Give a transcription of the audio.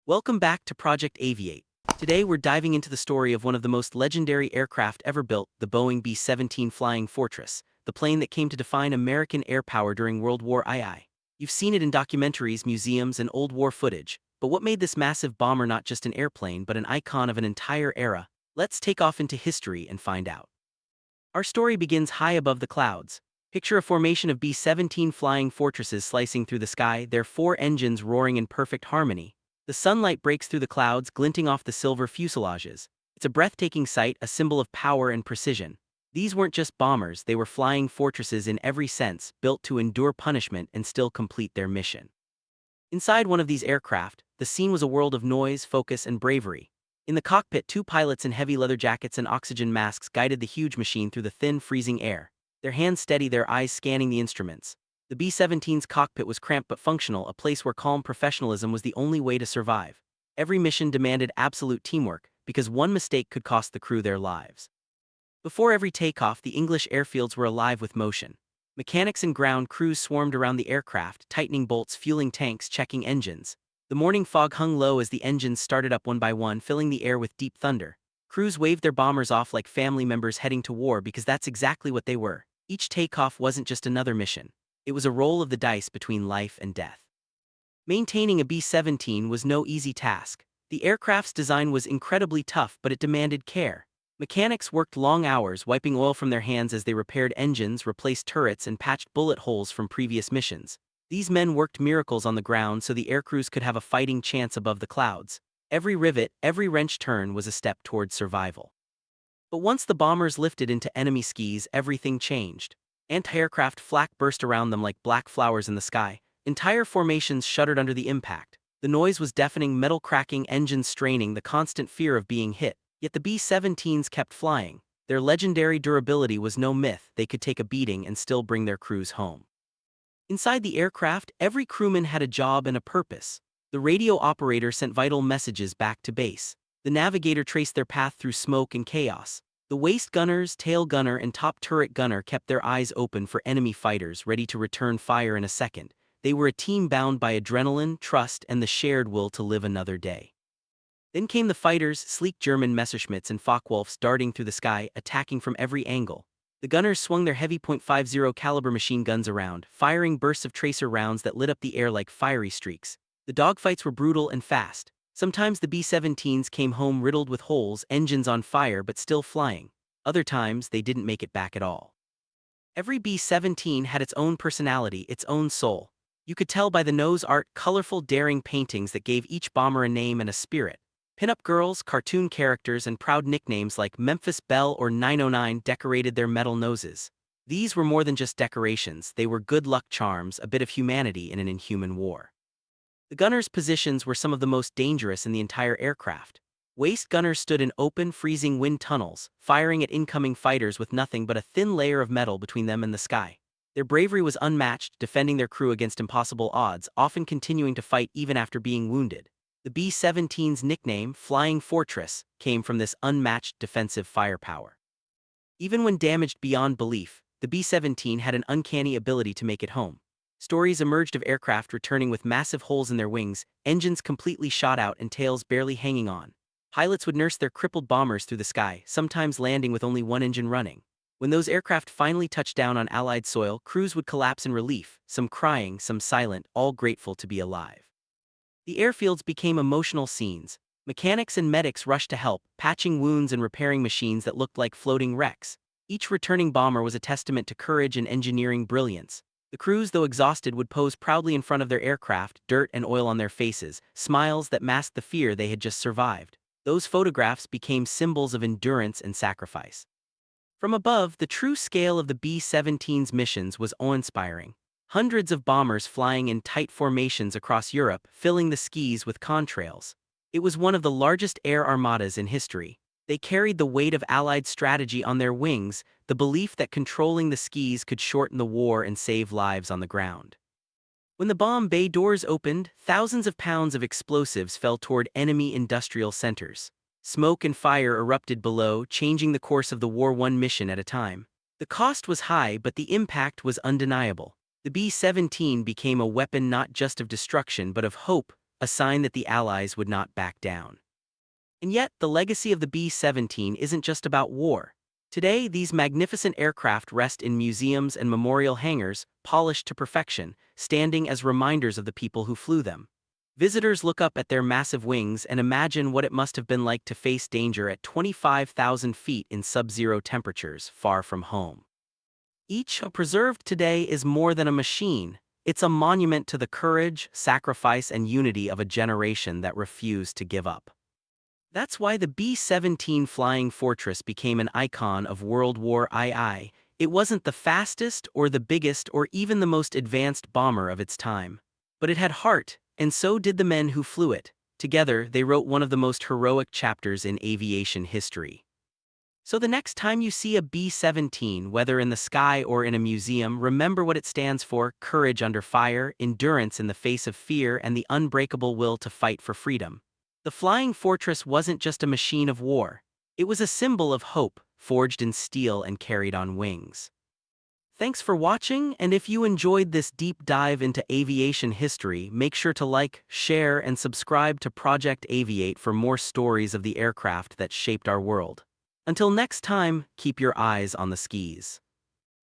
Welcome back to Project Aviate. Today we're diving into the story of one of the most legendary aircraft ever built, the Boeing B-17 Flying Fortress, the plane that came to define American air power during World War II. You've seen it in documentaries, museums, and old war footage, but what made this massive bomber not just an airplane but an icon of an entire era? Let's take off into history and find out. Our story begins high above the clouds. Picture a formation of B-17 flying fortresses slicing through the sky, their four engines roaring in perfect harmony. The sunlight breaks through the clouds, glinting off the silver fuselages. It's a breathtaking sight, a symbol of power and precision. These weren't just bombers, they were flying fortresses in every sense, built to endure punishment and still complete their mission. Inside one of these aircraft, the scene was a world of noise, focus, and bravery. In the cockpit, two pilots in heavy leather jackets and oxygen masks guided the huge machine through the thin, freezing air. Their hands steady, their eyes scanning the instruments. The B-17's cockpit was cramped but functional, a place where calm professionalism was the only way to survive. Every mission demanded absolute teamwork, because one mistake could cost the crew their lives. Before every takeoff, the English airfields were alive with motion. Mechanics and ground crews swarmed around the aircraft, tightening bolts, fueling tanks, checking engines. The morning fog hung low as the engines started up one by one, filling the air with deep thunder. Crews waved their bombers off like family members heading to war because that's exactly what they were. Each takeoff wasn't just another mission. It was a roll of the dice between life and death. Maintaining a B-17 was no easy task. The aircraft's design was incredibly tough, but it demanded care. Mechanics worked long hours, wiping oil from their hands as they repaired engines, replaced turrets, and patched bullet holes from previous missions. These men worked miracles on the ground so the aircrews could have a fighting chance above the clouds. Every rivet, every wrench turn was a step towards survival. But once the bombers lifted into enemy skies, everything changed. Anti-aircraft flak burst around them like black flowers in the sky. Entire formations shuddered under the impact. The noise was deafening, metal cracking, engines straining, the constant fear of being hit. Yet the B-17s kept flying. Their legendary durability was no myth. They could take a beating and still bring their crews home. Inside the aircraft, every crewman had a job and a purpose. The radio operator sent vital messages back to base. The navigator traced their path through smoke and chaos. The waist gunners, tail gunner, and top turret gunner kept their eyes open for enemy fighters ready to return fire in a second. They were a team bound by adrenaline, trust, and the shared will to live another day. Then came the fighters, sleek German Messerschmitts and Focke-Wulfs darting through the sky, attacking from every angle. The gunners swung their heavy .50 caliber machine guns around, firing bursts of tracer rounds that lit up the air like fiery streaks. The dogfights were brutal and fast. Sometimes the B-17s came home riddled with holes, engines on fire but still flying. Other times, they didn't make it back at all. Every B-17 had its own personality, its own soul. You could tell by the nose art, colorful, daring paintings that gave each bomber a name and a spirit. Pin-up girls, cartoon characters, and proud nicknames like Memphis Belle or 909 decorated their metal noses. These were more than just decorations, they were good luck charms, a bit of humanity in an inhuman war. The gunners' positions were some of the most dangerous in the entire aircraft. Waist gunners stood in open, freezing wind tunnels, firing at incoming fighters with nothing but a thin layer of metal between them and the sky. Their bravery was unmatched, defending their crew against impossible odds, often continuing to fight even after being wounded. The B-17's nickname, Flying Fortress, came from this unmatched defensive firepower. Even when damaged beyond belief, the B-17 had an uncanny ability to make it home. Stories emerged of aircraft returning with massive holes in their wings, engines completely shot out and tails barely hanging on. Pilots would nurse their crippled bombers through the sky, sometimes landing with only one engine running. When those aircraft finally touched down on Allied soil, crews would collapse in relief, some crying, some silent, all grateful to be alive. The airfields became emotional scenes. Mechanics and medics rushed to help, patching wounds and repairing machines that looked like floating wrecks. Each returning bomber was a testament to courage and engineering brilliance. The crews, though exhausted, would pose proudly in front of their aircraft, dirt and oil on their faces, smiles that masked the fear they had just survived. Those photographs became symbols of endurance and sacrifice. From above, the true scale of the B-17's missions was awe-inspiring. Hundreds of bombers flying in tight formations across Europe, filling the skies with contrails. It was one of the largest air armadas in history. They carried the weight of Allied strategy on their wings, the belief that controlling the skies could shorten the war and save lives on the ground. When the bomb bay doors opened, thousands of pounds of explosives fell toward enemy industrial centers. Smoke and fire erupted below, changing the course of the war one mission at a time. The cost was high, but the impact was undeniable. The B-17 became a weapon not just of destruction but of hope, a sign that the Allies would not back down. And yet, the legacy of the B-17 isn't just about war. Today, these magnificent aircraft rest in museums and memorial hangars, polished to perfection, standing as reminders of the people who flew them. Visitors look up at their massive wings and imagine what it must have been like to face danger at 25,000 feet in sub-zero temperatures, far from home. Each preserved today is more than a machine. It's a monument to the courage, sacrifice, and unity of a generation that refused to give up. That's why the B-17 Flying Fortress became an icon of World War II. It wasn't the fastest or the biggest or even the most advanced bomber of its time. But it had heart, and so did the men who flew it. Together, they wrote one of the most heroic chapters in aviation history. So the next time you see a B-17, whether in the sky or in a museum, remember what it stands for: courage under fire, endurance in the face of fear, and the unbreakable will to fight for freedom. The Flying Fortress wasn't just a machine of war. It was a symbol of hope, forged in steel and carried on wings. Thanks for watching, and if you enjoyed this deep dive into aviation history, make sure to like, share, and subscribe to Project Aviate for more stories of the aircraft that shaped our world. Until next time, keep your eyes on the skis.